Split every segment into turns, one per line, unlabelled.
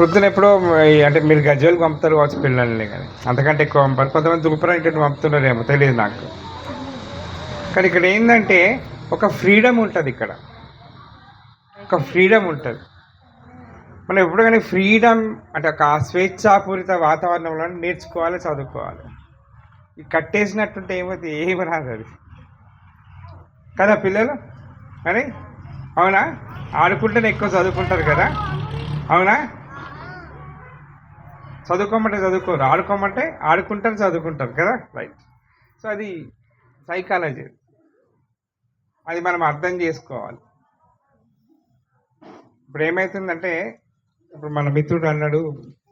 ప్రొద్దున ఎప్పుడో అంటే మీరు గజ్వేల్ పంపుతారు కావచ్చు పిల్లల్ని, కానీ అంతకంటే ఎక్కువ పంపారు. కొంతమంది దులుపురానికి పంపుతున్నారేమో తెలియదు నాకు. కానీ ఇక్కడ ఏంటంటే ఒక ఫ్రీడమ్ ఉంటుంది, ఇక్కడ ఒక ఫ్రీడమ్ ఉంటుంది. మనం ఎప్పుడు కానీ ఫ్రీడమ్ అంటే ఒక స్వేచ్ఛాపూరిత వాతావరణంలో నేర్చుకోవాలి, చదువుకోవాలి. ఈ కట్టేసినట్టుంటే ఏమైతే ఏమి రాదు అది కదా పిల్లలు. అని అవునా? ఆడుకుంటేనే ఎక్కువ చదువుకుంటారు కదా, అవునా? చదువుకోమంటే చదువుకోరు, ఆడుకోమంటే ఆడుకుంటారు, చదువుకుంటారు కదా, రైట్. సో అది సైకాలజీ, అది మనం అర్థం చేసుకోవాలి. ఇప్పుడు ఏమవుతుందంటే, ఇప్పుడు మన మిత్రుడు అన్నాడు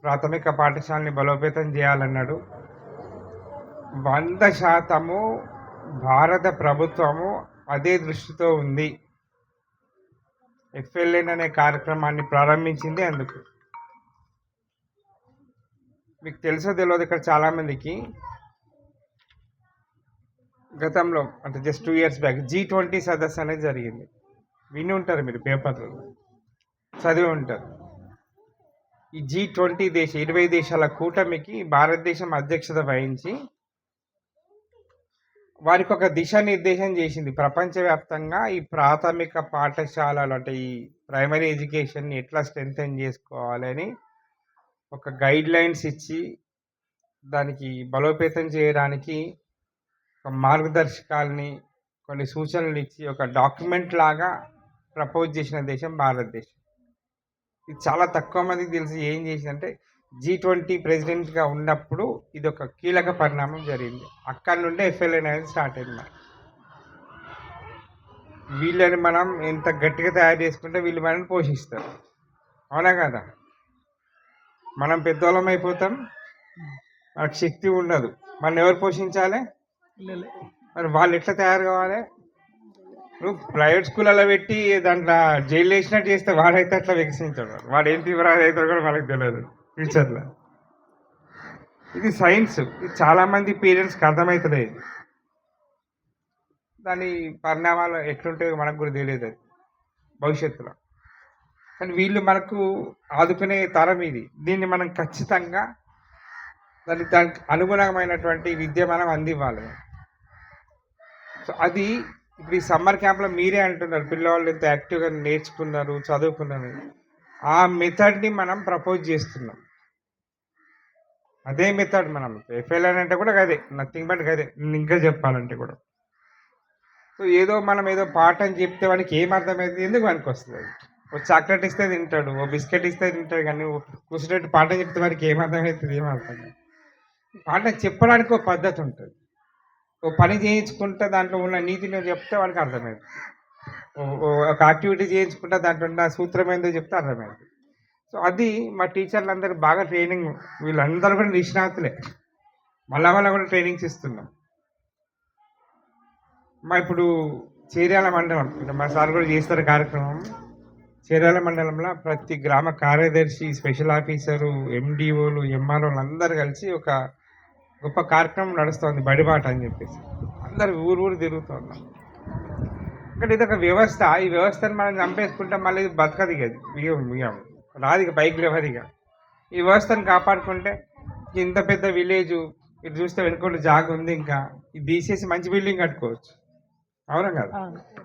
ప్రాథమిక పాఠశాలని బలోపేతం చేయాలన్నాడు. 100% భారత ప్రభుత్వము అదే దృష్టితో ఉంది. FLN అనే కార్యక్రమాన్ని ప్రారంభించింది అందుకు. మీకు తెలుసో తెలియదు, ఇక్కడ చాలామందికి గతంలో అంటే జస్ట్ 2 years బ్యాక్ G20 సదస్సు అనేది జరిగింది. విని ఉంటారు, మీరు పేపర్లలో చదివి ఉంటారు. ఈ G20 20 దేశాల కూటమికి భారతదేశం అధ్యక్షత వహించి వారికి ఒక దిశానిర్దేశం చేసింది. ప్రపంచవ్యాప్తంగా ఈ ప్రాథమిక పాఠశాలలు అంటే ఈ ప్రైమరీ ఎడ్యుకేషన్ని ఎట్లా స్ట్రెంథెన్ చేసుకోవాలని ఒక గైడ్ లైన్స్ ఇచ్చి దానికి బలోపేతం చేయడానికి ఒక మార్గదర్శకాలని, కొన్ని సూచనలు ఇచ్చి ఒక డాక్యుమెంట్ లాగా ప్రపోజ్ చేసిన దేశం భారతదేశం. ఇది చాలా తక్కువ మందికి తెలిసి ఏం చేసిందంటే, G20 ప్రెసిడెంట్గా ఉన్నప్పుడు ఇది ఒక కీలక పరిణామం జరిగింది. అక్కడి నుండే FLN అనేది స్టార్ట్ అయింది. వీళ్ళని మనం ఎంత గట్టిగా తయారు చేసుకుంటే వీళ్ళు మనల్ని పోషిస్తారు, అవునా కదా? మనం పెద్దోళ్ళం అయిపోతాం, మనకు శక్తి ఉండదు, మనం ఎవరు పోషించాలి? మరి వాళ్ళు ఎట్లా తయారు కావాలి? నువ్వు ప్రైవేట్ స్కూళ్ళలో పెట్టి దాంట్లో జైలు వేసినట్టు చేస్తే వాడైతే అట్లా వికసించాడు. వాడు ఏం తీవ్రవాది అవుతాడు కూడా మనకు తెలియదు ఫ్యూచర్లో. ఇది సైన్స్, ఇది చాలామంది పేరెంట్స్కి అర్థమవుతలేదు. దాని పరిణామాలు ఎట్లుంటాయో మనకు కూడా తెలియదు అది భవిష్యత్తులో. కానీ వీళ్ళు మనకు ఆదుకునే తరం ఇది. దీన్ని మనం ఖచ్చితంగా దానికి అనుగుణమైనటువంటి విద్య మనం అందివ్వాలి. సో అది ఇప్పుడు ఈ సమ్మర్ క్యాంప్లో మీరే అంటున్నారు పిల్లవాళ్ళు ఎంత యాక్టివ్గా నేర్చుకున్నారు, చదువుకున్నారు. ఆ మెథడ్ని మనం ప్రపోజ్ చేస్తున్నాం. అదే మెథడ్ మనం FLN అంటే కూడా అదే, నథింగ్ బట్ అదే. ఇంకా చెప్పాలంటే కూడా సో మనం ఏదో పాఠం చెప్తే వాడికి ఏం అర్థమవుతుంది, ఎందుకు వానికి వస్తుంది? ఓ చాక్లెట్ ఇస్తే తింటాడు, ఓ బిస్కెట్ ఇస్తే తింటాడు, కానీ కూర్చున్నట్టు పాఠం చెప్తే వాడికి ఏం అర్థమవుతుంది? ఏం అర్థం కాదు. పాఠం చెప్పడానికి ఒక పద్ధతి ఉంటుంది. ఓ పని చేయించుకుంటే దాంట్లో ఉన్న నీతిని చెప్తే వాడికి అర్థమవుతుంది. ఒక యాక్టివిటీ చేయించుకుంటే దాంట్లో ఉన్న సూత్రం ఏందో చెప్తే అర్థమవుతుంది. సో అది మా టీచర్లు అందరూ బాగా ట్రైనింగ్, వీళ్ళందరూ కూడా నిష్ణాతులే, మళ్ళా కూడా ట్రైనింగ్స్ ఇస్తున్నాం. ఇప్పుడు చేర్యాల మండలం, మా సార్ కూడా చేస్తారు కార్యక్రమం. చేర్యాల మండలంలో ప్రతి గ్రామ కార్యదర్శి, స్పెషల్ ఆఫీసరు, MDOలు, MROలు అందరూ కలిసి ఒక గొప్ప కార్యక్రమం నడుస్తుంది, బడిబాట అని చెప్పేసి. అందరు ఊరు తిరుగుతున్నాం. ఇక్కడ ఇది ఒక వ్యవస్థ. ఈ వ్యవస్థను మనం చంపేసుకుంటాం, మళ్ళీ ఇది బతకది కదా, రాదు ఇక పైకి లేవదిగా. ఈ వ్యవస్థను కాపాడుకుంటే ఇంత పెద్ద విలేజ్ ఇటు చూస్తే వెనుకోండి జాగా ఉంది, ఇంకా ఇది తీసేసి మంచి బిల్డింగ్ కట్టుకోవచ్చు, అవునా కదా?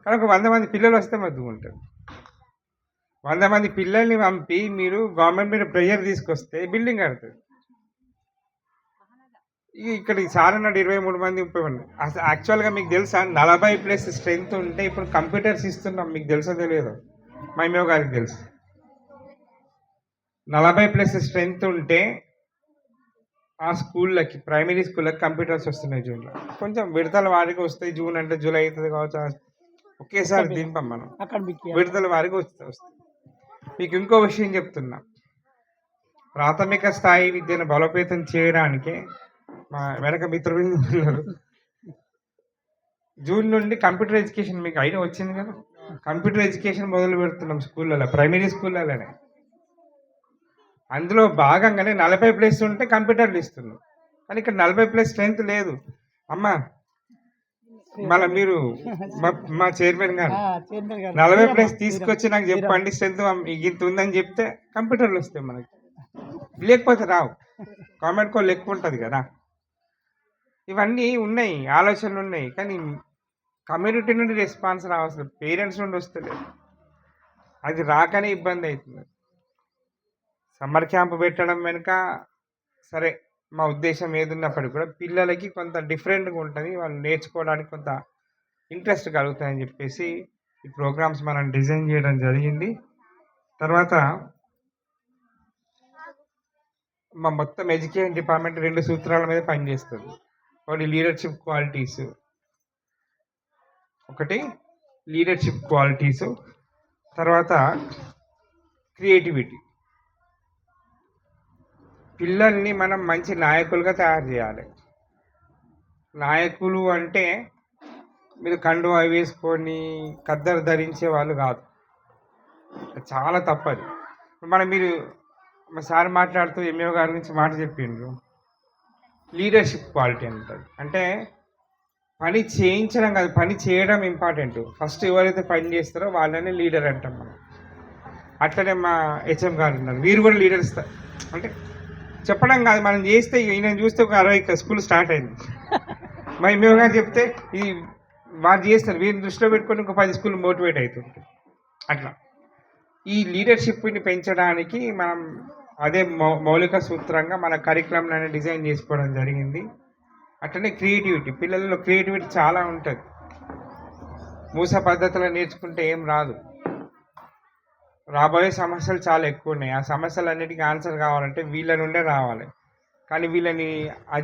కానీ ఒక 100 మంది పిల్లలు వస్తే మద్దుకుంటారు. 100 మంది పిల్లల్ని పంపి మీరు గవర్నమెంట్ మీద ప్రెషర్ తీసుకొస్తే బిల్డింగ్ కడుతుంది. ఇక్కడ సార్ అన్నాడు 23 మంది 30 మంది. అసలు యాక్చువల్గా మీకు తెలుసా 40+ స్ట్రెంత్ ఉంటే ఇప్పుడు కంప్యూటర్స్ ఇస్తున్నాం, మీకు తెలుసో తెలియదు? మైమో గారికి తెలుసు. 40+ స్ట్రెంత్ ఉంటే ఆ స్కూళ్ళకి, ప్రైమరీ స్కూళ్ళకి కంప్యూటర్స్ వస్తున్నాయి జూన్లో. కొంచెం విడతల వారికి వస్తాయి, జూన్ అంటే జూలై అవుతుంది కావచ్చు, ఒకేసారి దింపం మనం, విడతల వారికి వస్తాయి. మీకు ఇంకో విషయం చెప్తున్నా, ప్రాథమిక స్థాయి విద్యను బలోపేతం చేయడానికి మా వెనక మిత్రులు ఉన్నారు. జూన్ నుండి కంప్యూటర్ ఎడ్యుకేషన్, మీకు ఐడియా వచ్చింది కదా, కంప్యూటర్ ఎడ్యుకేషన్ మొదలు పెడుతున్నాం స్కూళ్ళలో, ప్రైమరీ స్కూళ్ళలోనే. అందులో భాగంగానే 40+ ఉంటే కంప్యూటర్లు ఇస్తున్నాం. కానీ ఇక్కడ 40+ స్ట్రెంత్ లేదు. అమ్మా మళ్ళీ మీరు మా చైర్మన్ గారు 40+ తీసుకొచ్చి నాకు చెప్పండి స్ట్రెంత్ ఇంత ఉందని చెప్తే కంప్యూటర్లు వస్తాయి మనకి. లేకపోతే రావు. కామెంట్ కోడ్ ఎక్కువ ఉంటుంది కదా. ఇవన్నీ ఉన్నాయి, ఆలోచనలు ఉన్నాయి. కానీ కమ్యూనిటీ నుండి రెస్పాన్స్ రావాల్సిన పేరెంట్స్ నుండి వస్తలేదు. అది రాకనే ఇబ్బంది అవుతుంది. సమ్మర్ క్యాంప్ పెట్టడం వెనుక సరే మా ఉద్దేశం ఏదున్నప్పటికీ కూడా పిల్లలకి కొంత డిఫరెంట్గా ఉంటుంది, వాళ్ళు నేర్చుకోవడానికి కొంత ఇంట్రెస్ట్ కలుగుతాయని చెప్పేసి ఈ ప్రోగ్రామ్స్ మనం డిజైన్ చేయడం జరిగింది. తర్వాత మా మొత్తం ఎడ్యుకేషన్ డిపార్ట్మెంట్ 2 సూత్రాల మీద పనిచేస్తుంది. ఒకటి లీడర్షిప్ క్వాలిటీసు, తర్వాత క్రియేటివిటీ. పిల్లల్ని మనం మంచి నాయకులుగా తయారు చేయాలి. నాయకులు అంటే మీరు కండువా వేసుకొని ఖద్దరు ధరించే వాళ్ళు కాదు, చాలా తప్పది. మీరు మా సార్ మాట్లాడుతూ ఎంఏఓ గారి గురించి మాట చెప్పిండ్రు. లీడర్షిప్ క్వాలిటీ అంటారు. అంటే పని చేయించడం కాదు, పని చేయడం ఇంపార్టెంట్. ఫస్ట్ ఎవరైతే పని చేస్తారో వాళ్ళని లీడర్ అంటాం మనం. అట్లనే మా హెచ్ఎం గారు ఉన్నారు, వీరు కూడా లీడర్స్. అంటే చెప్పడం కాదు, మనం చేస్తే ఈయన చూస్తే ఒక 60 స్కూల్ స్టార్ట్ అయింది. మా ఎంఏఓ గారు చెప్తే ఇది వాళ్ళు చేస్తారు, వీరిని దృష్టిలో పెట్టుకొని ఒక 10 స్కూల్ మోటివేట్ అవుతుంది. అట్లా ఈ లీడర్షిప్ని పెంచడానికి మనం అదే మౌలిక సూత్రంగా మన కరికులంని డిజైన్ చేసుకోవడం జరిగింది. అట్లనే క్రియేటివిటీ, పిల్లల్లో క్రియేటివిటీ చాలా ఉంటుంది. మూస పద్ధతిలో నేర్చుకుంటే ఏం రాదు. రాబోయే సమస్యలు చాలా ఎక్కువ ఉన్నాయి. ఆ సమస్యలన్నిటికీ ఆన్సర్ కావాలంటే వీళ్ళ నుండే రావాలి. కానీ వీళ్ళని ఆ